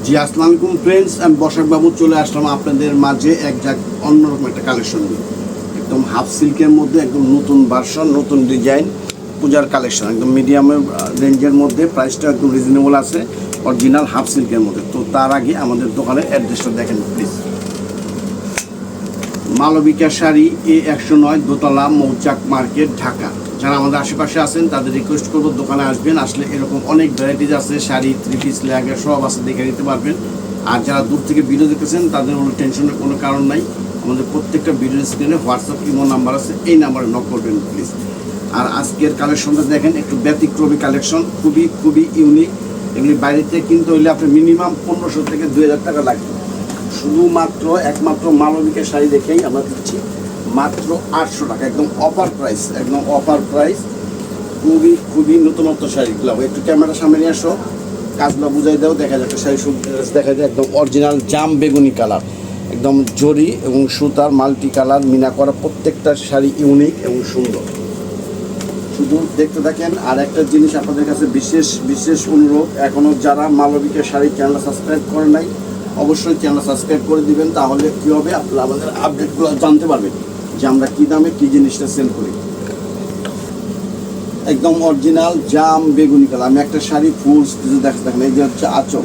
জি আসসালামু আলাইকুম ফ্রেন্ডস, আমি বসাক বাবু চলে আসলাম আপনাদের মাঝে অন্যরকম একটা কালেকশন নিয়ে। একদম হাফ সিল্কের মধ্যে একদম নতুন ভার্সন, নতুন ডিজাইন, পূজার কালেকশন, একদম মিডিয়ামের রেঞ্জের মধ্যে, প্রাইসটা একদম রিজনেবল আছে, অরিজিনাল হাফ সিল্কের মধ্যে। তো তার আগে আমাদের দোকানের অ্যাড্রেসটা দেখেন প্লিজ। মালবিকা শাড়ি A109, দোতলা, মৌচাক মার্কেট, ঢাকা। যারা আমাদের আশেপাশে আছেন তাদের রিকোয়েস্ট করবো দোকানে আসবেন, আসলে এরকম অনেক ভ্যারাইটিস আছে, শাড়ি, থ্রি পিস, লেহেঙ্গা সব আছে, দেখে নিতে পারবেন। আর যারা দূর থেকে ভিডিও দেখতেছেন তাদের কোনো টেনশনের কোনো কারণ নাই, আমাদের প্রত্যেকটা ভিডিও স্ক্রিনে হোয়াটসঅ্যাপ ইমো নাম্বার আছে, এই নাম্বারে নক করবেন প্লিজ। আর আজকের কালেকশনটা দেখেন, একটু ব্যতিক্রমী কালেকশন, খুবই খুবই ইউনিক। এগুলি বাইরে থেকে কিনতে হলে আপনি মিনিমাম 1500 থেকে 2000 টাকা লাগবে। শুধুমাত্র একমাত্র মালবিকা শাড়ি দেখেই আমরা দিচ্ছি মাত্র 800 টাকা, একদম অফার প্রাইস, একদম অফার প্রাইস। খুবই খুবই নতুনত্ব শাড়িগুলো। একটু ক্যামেরা সামনে নিয়ে আসো, কাজগুলো বুঝাই দাও, দেখা যায় একটা শাড়ি দেখা যায় একদম অরিজিনাল জাম বেগুনি কালার, একদম জরি এবং সুতার মাল্টি কালার মিনা করা, প্রত্যেকটা শাড়ি ইউনিক এবং সুন্দর। শুধু দেখতে থাকেন। আর একটা জিনিস আপনাদের কাছে বিশেষ বিশেষ অনুরোধ, এখনও যারা মালবিকা শাড়ি চ্যানেল সাবস্ক্রাইব করে নাই, অবশ্যই চ্যানেল সাবস্ক্রাইব করে দিবেন। তাহলে কী হবে, আপনারা আমাদের আপডেটগুলো জানতে পারবেন যে আমরা কী দামে কী জিনিসটা সেল করি। একদম অরিজিনাল জাম বেগুনি কালার। আমি একটা শাড়ি ফুলস কিছু দেখেন, এই যে হচ্ছে আঁচল।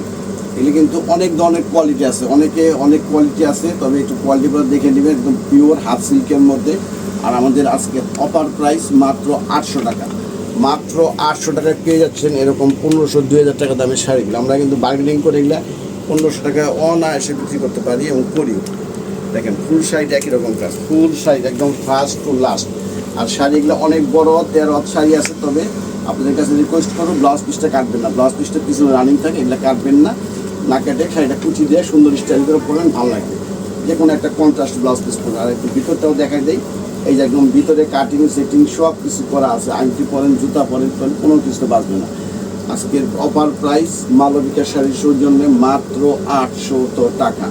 এগুলি কিন্তু অনেক ধরনের কোয়ালিটি আছে, অনেক কোয়ালিটি আছে, তবে একটু কোয়ালিটিগুলো দেখে নেবেন। একদম পিওর হাফ সিল্কের মধ্যে। আর আমাদের আজকে অফার প্রাইস মাত্র 800 টাকা। মাত্র 800 টাকায় পেয়ে যাচ্ছেন এরকম 1500-2000 টাকা দামের শাড়িগুলো। আমরা কিন্তু বার্গেনিং করে এগুলো 1500 টাকা অনায়াসে বিক্রি করতে পারি এবং করিও। দেখেন ফুল শাড়ি একই রকম কাজ, ফুল শাড়ি একদম ফার্স্ট টু লাস্ট। আর শাড়িগুলো অনেক বড় 13 শাড়ি আছে, তবে আপনাদের কাছে রিকোয়েস্ট করো ব্লাউজ পিসটা কাটবেন না, ব্লাউজ পিসটা পিছনে রানিং থাকে, এগুলো কাটবেন না, না কেটে শাড়িটা কুচি দিয়ে সুন্দর স্টাইল করে পরবেন, ভালো লাগবে। যে কোনো একটা কন্ট্রাস্ট ব্লাউজ পিস পরবেন। আর একটু ভিতরটাও দেখাই দেয়, এই যে একদম ভিতরে কাটিং সেটিং সব কিছু করা আছে, আংটি পরেন, জুতা পরেন, কোনো কিছু বাঁচবে না। আজকের অফার প্রাইস মালবিকা শাড়ির সৌজন্যে মাত্র 800 টাকা।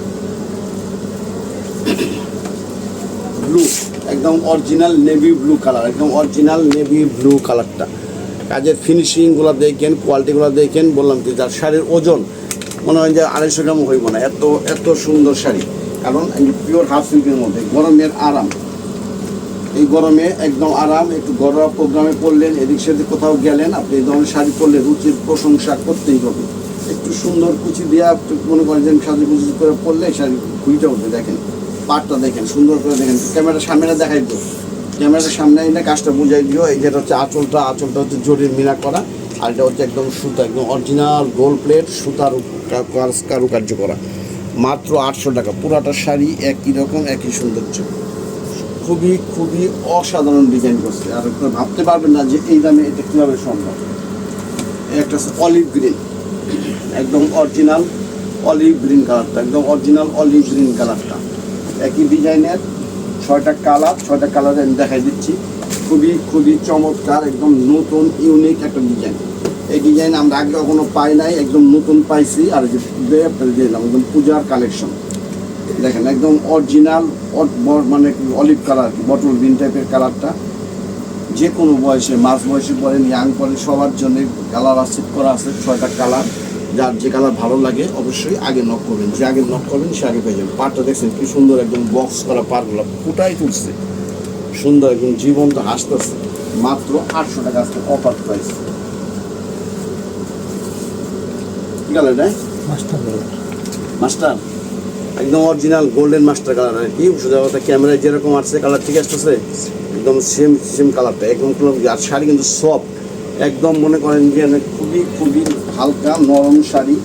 ব্লু, একদম অরিজিনাল নেভি ব্লু কালার, একদম অরিজিনাল নেভি ব্লু কালারটা। কাজের ফিনিশিংগুলো দেখেন, কোয়ালিটিগুলো দেখেন। বললাম কি, যার শাড়ির ওজন মনে হয় যে 250 গ্রাম হইব না, এত এত সুন্দর শাড়ি। কারণ পিওর হাফ সিল্কের মধ্যে, গরমের আরাম, এই গরমে একদম আরাম। একটু ঘরোয়া প্রোগ্রামে পরলেন, এদিক সেদিক কোথাও গেলেন, আপনি এই ধরনের শাড়ি পরলে রুচির প্রশংসা করতেই হবে। একটু সুন্দর কুচি দেওয়া, মনে করেন যে সাজু কুচি করে পরলে শাড়ি কুড়িটা উঠবে। দেখেন পাটটা দেখেন, সুন্দর করে দেখেন। ক্যামেরার সামনে দেখাই দিও, ক্যামেরার সামনে এনে কাজটা বুঝাই দিও। এই যেটা হচ্ছে আঁচলটা হচ্ছে জরির মিনা করা, আর এটা হচ্ছে একদম সুতা, একদম অরিজিনাল গোল্ড প্লেট সুতার কারুকার্য করা। মাত্র 800 টাকা। পুরাটা শাড়ি একই রকম, একই সৌন্দর্য, খুবই খুবই অসাধারণ ডিজাইন করছে। আর ভাবতে পারবেন না যে এই দামে এটা কীভাবে সম্ভব। একটা অলিভ গ্রিন, একদম অরিজিনাল অলিভ গ্রিন কালারটা, একদম অরিজিনাল অলিভ গ্রিন কালারটা, একই ডিজাইনের 6টা কালার আমি দেখাই দিচ্ছি। খুবই খুবই চমৎকার, একদম নতুন ইউনিক একটা ডিজাইন। এই ডিজাইন আমরা আগে কখনো পাই নাই, একদম নতুন পাইছি। আর যে দিলাম একদম পূজার কালেকশন, দেখেন একদম অরিজিনাল, মানে অলিভ কালার, বটল গ্রিন টাইপের কালারটা। যে কোনো বয়সে, মাঝ বয়সে পরেন, ইয়াং পরেন, সবার জন্য কালার আছে করা আছে। 6টা কালার, যার যে কালার ভালো লাগে অবশ্যই আগে নক করবেন, যে আগে নক করবেন সে আগে পেয়ে যাবেন। পাটটা দেখছেন কি সুন্দর, একদম বক্স করা পাটগুলো ফুটাই তুলছে, সুন্দর একদম জীবন্ত হাসতেছে। মাত্র 800 টাকা আজকে অফার প্রাইস। কি কালার এটা? মাস্টার, একদম অরিজিনাল গোল্ডেন মাস্টার কালার আর কি। সোজা কথা, ক্যামেরায় যেরকম আসছে কালার ঠিক আসতেছে, একদম সেম কালারটা, একদম। আর শাড়ি কিন্তু সফট, একদম মনে করেন যে খুবই খুবই হালকা নরম শাড়ি।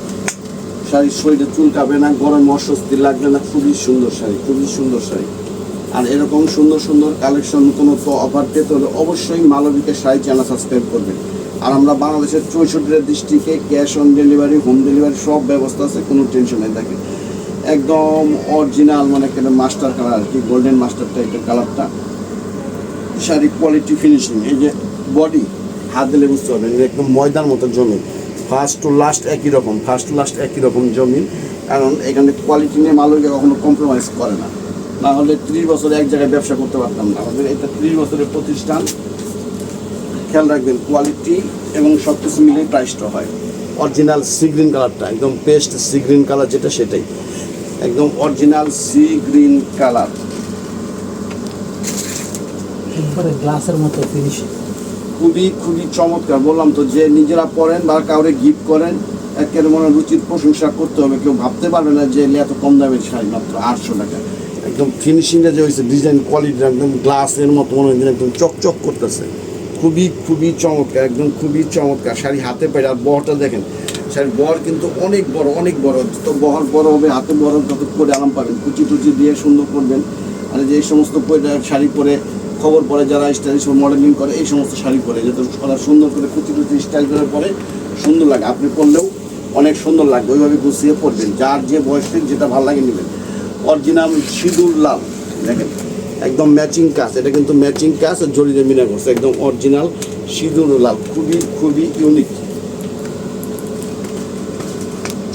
শাড়ির শরীরে চুলকাবে না, গরমে অস্বস্তি লাগবে না, খুবই সুন্দর শাড়ি, খুবই সুন্দর শাড়ি। আর এরকম সুন্দর সুন্দর কালেকশন, নতুনত্ব অফার পেতে হলে অবশ্যই মালবিকা শাড়ি চ্যানেল সাবস্ক্রাইব করবেন। আর আমরা বাংলাদেশের 64টা ডিস্ট্রিক্টে cash on delivery, home delivery সব ব্যবস্থা আছে, কোনো টেনশন নেই। দেখেন একদম অরিজিনাল, মানে একটা মাস্টার কালার আর কি, গোল্ডেন মাস্টার টাইপের কালারটা। শাড়ি কোয়ালিটি ফিনিশিং, এই যে বডি হাত দিলে বুঝতে পারবেন একদম ময়দার মতো জমিন, ফার্স্ট টু লাস্ট একই রকম জমিন। কারণ এখানে কোয়ালিটি নিয়ে মালবিকা কখনো কম্প্রোমাইজ করে না, না হলে 30 বছর এক জায়গায় ব্যবসা করতে পারতাম না। আমাদের এটা 30 বছরের প্রতিষ্ঠান। খেয়াল রাখবেন কোয়ালিটি এবং সব কিছু মিলেই প্রাইসটা হয়। অরিজিনাল সি গ্রিন কালারটা, একদম পেস্ট সি গ্রিন কালার যেটা সেটাই, একদম অরিজিনাল সি গ্রিন কালার, একবারে গ্লাসের মতো ফিনিশিং। খুবই খুবই চমৎকার। বললাম তো যে নিজেরা পরেন বা কাউরে গিফট করেন, একেবারে মনে রুচির প্রশংসা করতে হবে। কেউ ভাবতে পারবে না যে এত কম দামের শাড়ি, মাত্র 800 টাকা। একদম ফিনিশিংটা যে হয়েছে, ডিজাইন কোয়ালিটি একদম গ্লাসের মতো মনে হয়, একদম চকচক করতেছে। খুবই খুবই চমৎকার, একদম খুবই চমৎকার শাড়ি। হাতে পেয়ে আর বহরটা দেখেন, শাড়ির বহর কিন্তু অনেক বড়, অনেক বড়। তো বহর বড় হবে, হাতে বড়, যত করে আরাম পাবেন, কুচি টুচি দিয়ে সুন্দর করবেন। আর যে এই সমস্ত শাড়ি পরে খবর পরে যারা স্টাইলিশ মডেলিং করে, এই সমস্ত শাড়ি পরে যাতে ওরা সুন্দর করে কুচি টুচি স্টাইল করে পরে সুন্দর লাগে। আপনি পরলেও অনেক সুন্দর লাগবে, ওইভাবে গুছিয়ে পরবেন। যার যে বয়সের যেটা ভালো লাগে নেবেন। অরিজিনাল সিঁদুর লাল দেখেন, একদম ম্যাচিং কাজ, এটা কিন্তু ম্যাচিং কাজ আর জড়িয়ে মিনা করছে, একদম অরিজিনাল সিঁদুর লাল, খুবই খুবই ইউনিক,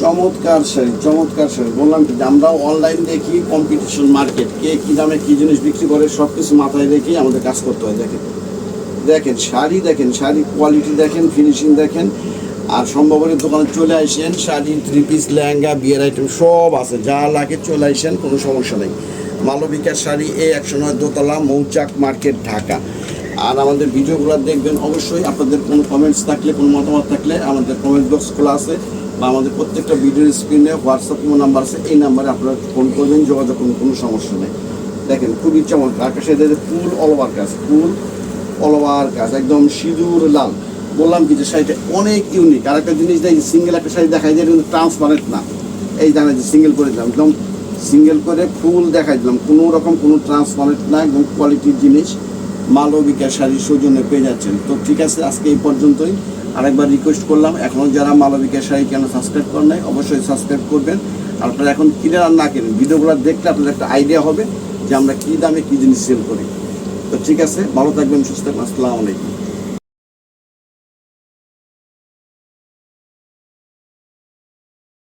চমৎকার শাড়ি, চমৎকার শাড়ি। বললাম কি আমরাও অনলাইন দেখি, কম্পিটিশন মার্কেট, কে কী দামে কী জিনিস বিক্রি করে সব কিছু মাথায় রেখেই আমাদের কাজ করতে হয়। দেখেন দেখেন শাড়ি, দেখেন শাড়ির কোয়ালিটি দেখেন, ফিনিশিং দেখেন। আর সম্ভবত দোকানে চলে আসেন, শাড়ি, 3 পিস, লেহেঙ্গা, বিয়ের আইটেম সব আছে, যা লাগে চলে আসেন, কোনো সমস্যা নেই। মালবিকার শাড়ি, A109 দোতলা, মৌচাক মার্কেট, ঢাকা। আর আমাদের ভিডিওগুলো দেখবেন অবশ্যই। আপনাদের কোনো কমেন্টস থাকলে, কোনো মতামত থাকলে আমাদের কমেন্ট বক্স খোলা আছে, বা আমাদের প্রত্যেকটা ভিডিওর স্ক্রিনে হোয়াটসঅ্যাপ নাম্বার আছে, এই নাম্বারে আপনারা ফোন করবেন, যোগাযোগ করুন, কোনো সমস্যা নেই। দেখেন খুবই চমৎকার, আকাশে ফুল অল ওভার কাজ, ফুল অল ওভার কাজ, একদম সিঁদুর লাল। বললাম কি যে শাড়িটা অনেক ইউনিক। আর একটা জিনিস দেখি, সিঙ্গেল একটা শাড়ি দেখাই যায় কিন্তু ট্রান্সপারেন্ট না। এই জানে যে সিঙ্গেল করে দিলাম, একদম সিঙ্গেল করে ফুল দেখাই দিলাম, কোনো রকম কোনো ট্রান্সপারেন্ট না, একদম কোয়ালিটির জিনিস। মালবিকা শাড়ি সৌজন্যে পেয়ে যাচ্ছেন। তো ঠিক আছে, আজকে এই পর্যন্তই। আরেকবার রিকোয়েস্ট করলাম, এখনও যারা মালবিকা শাড়ি কেন সাবস্ক্রাইব করেন নাই, অবশ্যই সাবস্ক্রাইব করবেন। আর আপনারা এখন কিনেন আর না কেনেন, ভিডিওগুলো দেখলে আপনাদের একটা আইডিয়া হবে যে আমরা কী দামে কী জিনিস সেল করি। তো ঠিক আছে, ভালো থাকবেন, সুস্থ থাকবেন, আসসালামু আলাইকুম।